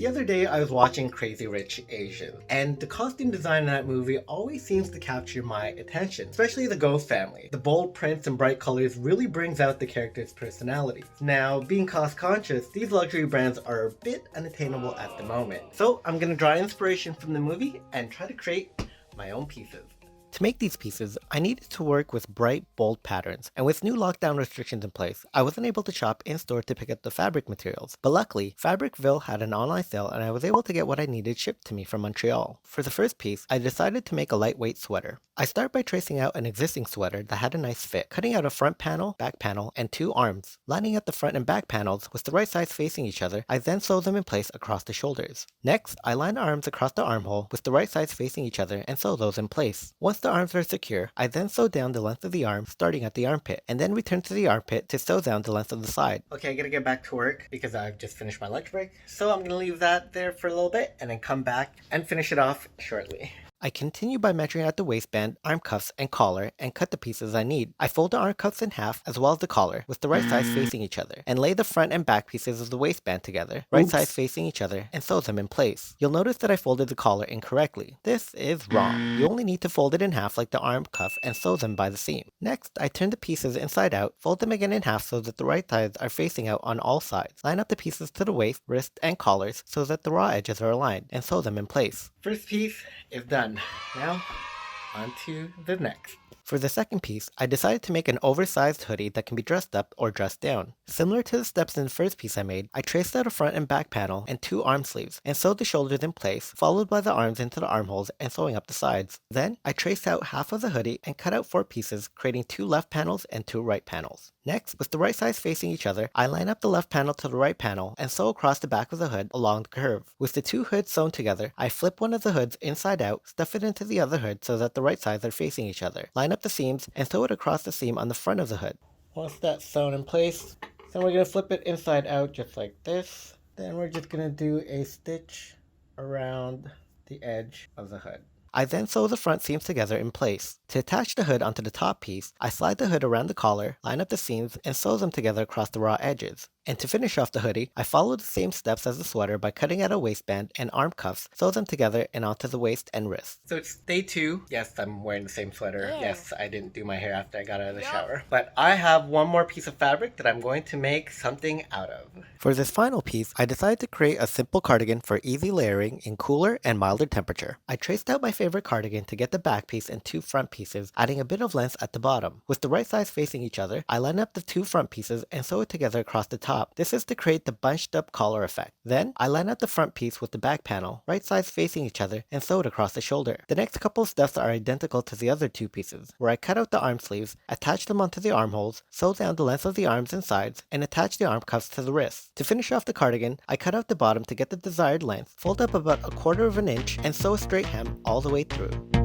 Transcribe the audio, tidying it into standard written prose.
The other day I was watching Crazy Rich Asians, and the costume design in that movie always seems to capture my attention, especially the Ghost family. The bold prints and bright colors really brings out the characters' personalities. Now, being cost conscious, these luxury brands are a bit unattainable at the moment. So I'm gonna draw inspiration from the movie and try to create my own pieces. To make these pieces, I needed to work with bright, bold patterns, and with new lockdown restrictions in place, I wasn't able to shop in-store to pick up the fabric materials. But luckily, Fabricville had an online sale and I was able to get what I needed shipped to me from Montreal. For the first piece, I decided to make a lightweight sweater. I start by tracing out an existing sweater that had a nice fit, cutting out a front panel, back panel, and 2 arms. Lining up the front and back panels with the right sides facing each other, I then sew them in place across the shoulders. Next, I line the arms across the armhole with the right sides facing each other and sew those in place. Once the arms are secure, I then sew down the length of the arm starting at the armpit, and then return to the armpit to sew down the length of the side. Okay, I gotta get back to work because I've just finished my lunch break, so I'm gonna leave that there for a little bit and then come back and finish it off shortly. I continue by measuring out the waistband, arm cuffs, and collar, and cut the pieces I need. I fold the arm cuffs in half, as well as the collar, with the right sides facing each other, and lay the front and back pieces of the waistband together, right sides facing each other, and sew them in place. You'll notice that I folded the collar incorrectly. This is wrong. You only need to fold it in half like the arm cuff and sew them by the seam. Next, I turn the pieces inside out, fold them again in half so that the right sides are facing out on all sides. Line up the pieces to the waist, wrist, and collars so that the raw edges are aligned, and sew them in place. First piece is done. Now, on to the next. For the second piece, I decided to make an oversized hoodie that can be dressed up or dressed down. Similar to the steps in the first piece I made, I traced out a front and back panel and 2 arm sleeves, and sewed the shoulders in place, followed by the arms into the armholes and sewing up the sides. Then, I traced out half of the hoodie and cut out 4 pieces, creating 2 left panels and 2 right panels. Next, with the right sides facing each other, I line up the left panel to the right panel and sew across the back of the hood along the curve. With the 2 hoods sewn together, I flip one of the hoods inside out, stuff it into the other hood so that the right sides are facing each other. Line up the seams and sew it across the seam on the front of the hood. Once that's sewn in place, then we're going to flip it inside out just like this. Then we're just going to do a stitch around the edge of the hood. I then sew the front seams together in place. To attach the hood onto the top piece, I slide the hood around the collar, line up the seams, and sew them together across the raw edges. And to finish off the hoodie, I follow the same steps as the sweater by cutting out a waistband and arm cuffs, sew them together and onto the waist and wrist. So it's day 2. Yes, I'm wearing the same sweater. Yeah. Yes, I didn't do my hair after I got out of the shower. But I have one more piece of fabric that I'm going to make something out of. For this final piece, I decided to create a simple cardigan for easy layering in cooler and milder temperature. I traced out my favorite cardigan to get the back piece and 2 front pieces, adding a bit of length at the bottom. With the right sides facing each other, I line up the 2 front pieces and sew it together across the top. This is to create the bunched up collar effect. Then, I line up the front piece with the back panel, right sides facing each other, and sew it across the shoulder. The next couple of steps are identical to the other 2 pieces, where I cut out the arm sleeves, attach them onto the armholes, sew down the length of the arms and sides, and attach the arm cuffs to the wrists. To finish off the cardigan, I cut out the bottom to get the desired length, fold up about 1/4 of an inch, and sew a straight hem all the way through.